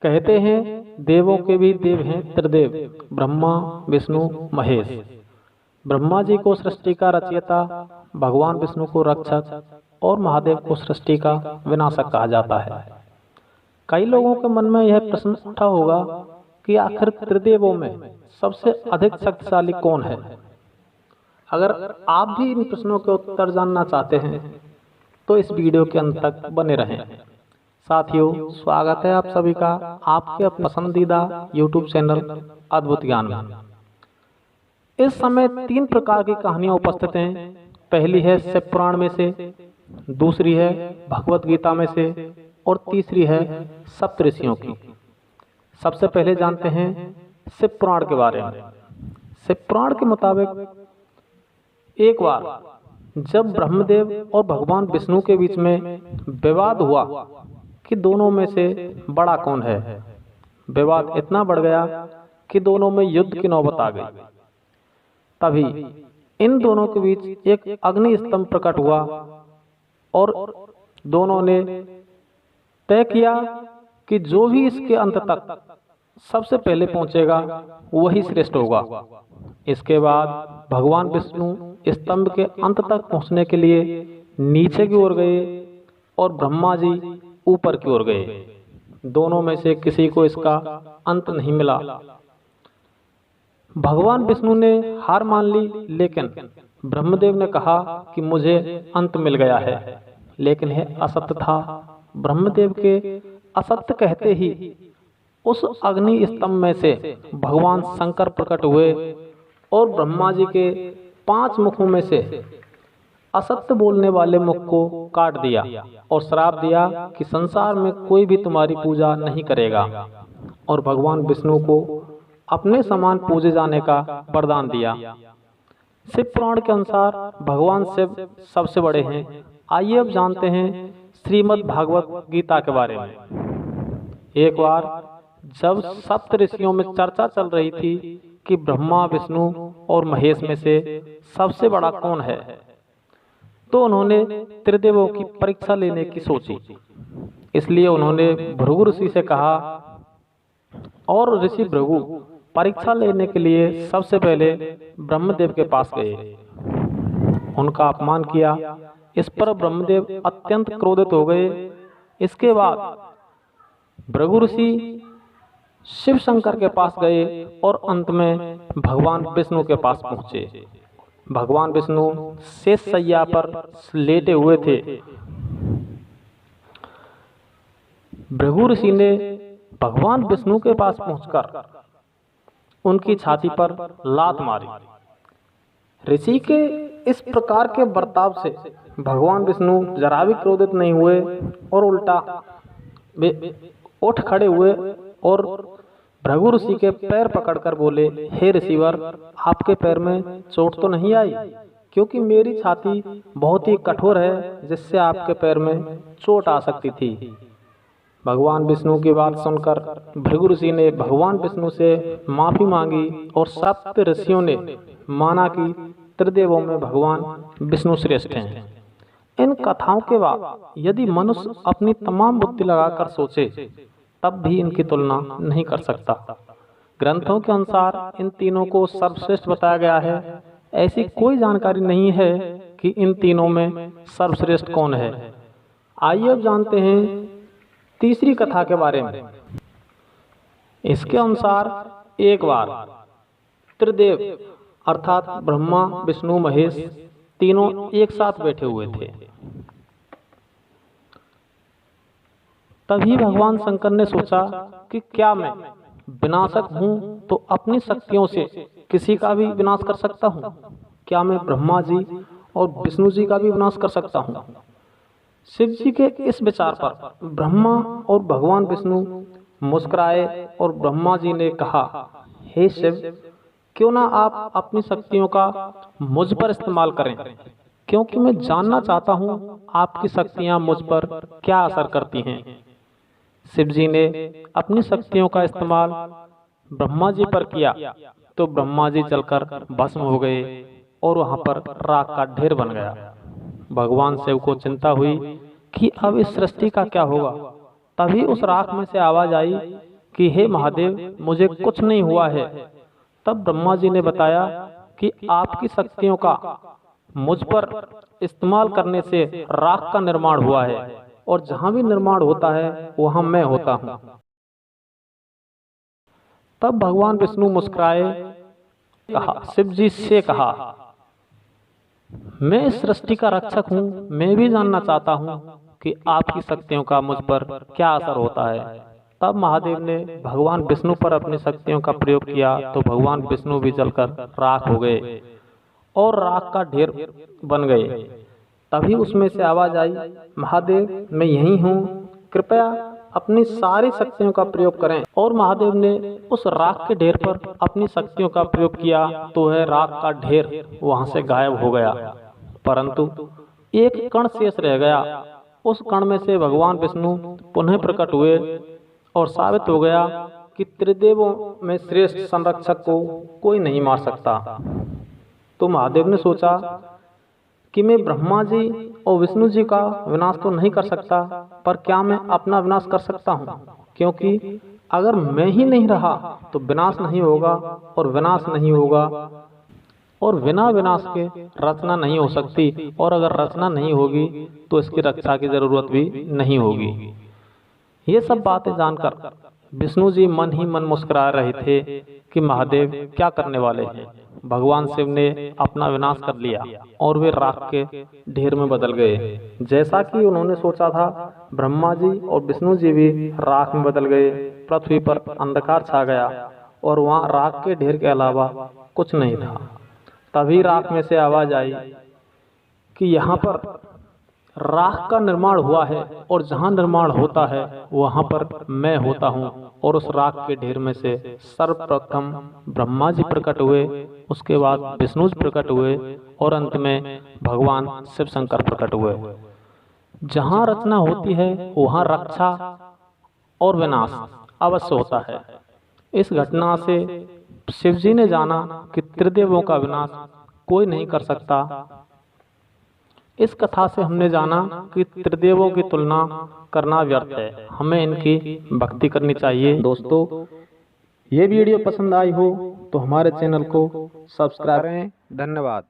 कहते हैं देवों के भी देव हैं त्रिदेव, ब्रह्मा विष्णु महेश। ब्रह्मा जी को सृष्टि का रचयिता, भगवान विष्णु को रक्षक और महादेव को सृष्टि का विनाशक कहा जाता है। कई लोगों के मन में यह प्रश्न उठा होगा कि आखिर त्रिदेवों में सबसे अधिक शक्तिशाली कौन है। अगर आप भी इन प्रश्नों के उत्तर जानना चाहते हैं तो इस वीडियो के अंत तक बने रहें। साथियों, स्वागत है आप सभी का आपके पसंदीदा YouTube चैनल अद्भुत ज्ञान में। इस समय 3 प्रकार की कहानियां उपस्थित हैं। पहली है शिव पुराण में से, दूसरी है भगवत गीता में से और तीसरी है सप्तऋषियों की। सबसे पहले जानते हैं शिव पुराण के बारे में। शिव पुराण के मुताबिक एक बार जब ब्रह्मदेव और भगवान विष्णु के बीच में विवाद हुआ कि दोनों में से बड़ा कौन है, विवाद इतना बढ़ गया कि दोनों में युद्ध की नौबत आ गई। तभी इन दोनों के बीच एक अग्नि स्तंभ प्रकट हुआ और दोनों ने तय किया कि जो भी इसके अंत तक सबसे पहले पहुंचेगा वही श्रेष्ठ होगा। इसके बाद भगवान विष्णु स्तंभ के अंत तक पहुंचने के लिए नीचे की ओर गए और ब्रह्मा जी ऊपर की ओर गए। दोनों में से किसी को इसका अंत नहीं मिला। भगवान विष्णु ने हार मान ली, लेकिन ब्रह्मदेव ने कहा कि मुझे अंत मिल गया है, लेकिन यह असत्य था। ब्रह्मदेव के असत्य कहते ही उस अग्नि स्तंभ में से भगवान शंकर प्रकट हुए और ब्रह्मा जी के 5 मुखों में से असत्य बोलने वाले मुख को काट दिया और श्राप दिया कि संसार में कोई भी तुम्हारी पूजा नहीं करेगा, और भगवान विष्णु को अपने समान पूजे जाने का वरदान दिया। शिव पुराण के अनुसार भगवान शिव सबसे बड़े हैं। आइए अब जानते हैं श्रीमद् भागवत गीता के बारे में। एक बार जब सप्त ऋषियों में चर्चा चल रही थी कि ब्रह्मा विष्णु और महेश में से सबसे बड़ा कौन है, तो उन्होंने त्रिदेवों की परीक्षा लेने की सोची। इसलिए उन्होंने भृगु ऋषि से कहा और ऋषि भृगु परीक्षा लेने के लिए सबसे पहले ब्रह्मदेव के पास गए। उनका अपमान किया। इस पर ब्रह्मदेव अत्यंत क्रोधित हो गए। इसके बाद भृगु ऋषि शिव शंकर के पास गए और अंत में भगवान विष्णु के पास पहुंचे। भगवान विष्णु शेष शैया पर लेटे हुए थे। भृगु ऋषि ने भगवान विष्णु के पास पहुंचकर उनकी छाती पर लात मारी। ऋषि के इस प्रकार के बर्ताव से भगवान विष्णु जरा भी क्रोधित नहीं हुए और उल्टा वे उठ खड़े हुए और भृगु ऋषि के पैर पकड़कर बोले, हे ऋषिवर, आपके पैर में चोट तो नहीं आई? क्योंकि मेरी छाती बहुत ही कठोर है, जिससे आपके पैर में चोट आ सकती थी। भगवान विष्णु की बात सुनकर भृगु ऋषि ने भगवान विष्णु से माफी मांगी और सप्त ऋषियों ने माना कि त्रिदेवों में भगवान विष्णु श्रेष्ठ हैं। इन कथाओं के बाद यदि मनुष्य अपनी तमाम बुद्धि लगाकर सोचे तब भी इनकी तुलना नहीं कर सकता। ग्रंथों के अनुसार इन तीनों को सर्वश्रेष्ठ बताया गया है। ऐसी कोई जानकारी नहीं है कि इन तीनों में सर्वश्रेष्ठ कौन है। आइए अब जानते हैं तीसरी कथा के बारे में। इसके अनुसार एक बार त्रिदेव अर्थात ब्रह्मा विष्णु महेश तीनों एक साथ बैठे हुए थे। तभी भगवान शंकर ने सोचा कि क्या मैं विनाशक हूँ तो अपनी शक्तियों से किसी का भी विनाश कर सकता हूँ? क्या मैं ब्रह्मा जी और विष्णु जी का भी विनाश कर सकता हूँ? शिव जी के इस विचार पर ब्रह्मा और भगवान विष्णु मुस्कुराए और ब्रह्मा जी ने कहा, हे शिव, क्यों ना आप अपनी शक्तियों का मुझ पर इस्तेमाल करें, क्योंकि मैं जानना चाहता हूँ आपकी शक्तियाँ मुझ पर क्या असर करती हैं। शिव जी ने अपनी शक्तियों का इस्तेमाल ब्रह्मा जी पर किया तो ब्रह्मा जी जलकर भस्म हो गए और वहां पर राख का ढेर बन गया। भगवान शिव को चिंता हुई कि अब इस सृष्टि का क्या होगा। तभी उस राख में से आवाज आई कि हे महादेव, मुझे कुछ नहीं हुआ है। तब ब्रह्मा जी ने बताया कि आपकी शक्तियों का मुझ पर इस्तेमाल करने से राख का निर्माण हुआ है, और जहां भी निर्माण होता है वहां मैं होता हूं। तब भगवान विष्णु मुस्कुराए, कहा, शिव जी से कहा, मैं इस सृष्टि का रक्षक हूँ, मैं भी जानना चाहता हूँ कि आपकी शक्तियों का मुझ पर क्या असर होता है। तब महादेव ने भगवान विष्णु पर अपनी शक्तियों का प्रयोग किया तो भगवान विष्णु भी जलकर राख हो गए और राख का ढेर बन गए। तभी उसमें से आवाज आई, महादेव, मैं यही हूँ, कृपया अपनी सारी शक्तियों का प्रयोग करें। और महादेव ने उस राख के ढेर पर अपनी शक्तियों का प्रयोग किया तो वह राख का ढेर वहां से गायब हो गया, परंतु एक कण शेष रह गया। उस कण में से भगवान विष्णु पुनः प्रकट हुए और साबित हो गया कि त्रिदेवों में श्रेष्ठ संरक्षक को कोई नहीं मार सकता। तो महादेव ने सोचा कि मैं ब्रह्मा जी और विष्णु जी का विनाश तो नहीं कर सकता, पर क्या मैं अपना विनाश कर सकता हूँ? क्योंकि अगर मैं ही नहीं रहा तो विनाश नहीं होगा, और विनाश नहीं होगा और बिना विनाश के रचना नहीं हो सकती, और अगर रचना नहीं होगी तो इसकी रक्षा की जरूरत भी नहीं होगी। ये सब बातें जानकर विष्णु जी मन ही मन मुस्कुरा रहे थे कि महादेव क्या करने वाले हैं। भगवान शिव ने अपना विनाश कर लिया और वे राख के ढेर में बदल गए। जैसा कि उन्होंने सोचा था, ब्रह्मा जी और विष्णु जी भी राख में बदल गए। पृथ्वी पर अंधकार छा गया और वहां राख के ढेर के अलावा कुछ नहीं था। तभी राख में से आवाज आई कि यहाँ पर राख का निर्माण हुआ है, और जहाँ निर्माण होता है वहां पर मैं होता हूँ। और उस राख के ढेर में से सर्वप्रथम ब्रह्मा जी प्रकट हुए, उसके बाद विष्णु जी प्रकट हुए, और अंत में भगवान शिव शंकर प्रकट हुए। जहाँ रचना होती है वहाँ रक्षा और विनाश अवश्य होता है। इस घटना से शिव जी ने जाना कि त्रिदेवों का विनाश कोई नहीं कर सकता। इस कथा से हमने जाना कि त्रिदेवों की तुलना करना व्यर्थ है, हमें इनकी भक्ति करनी चाहिए। दोस्तों, ये वीडियो पसंद आई हो तो हमारे चैनल को सब्सक्राइब करें। धन्यवाद।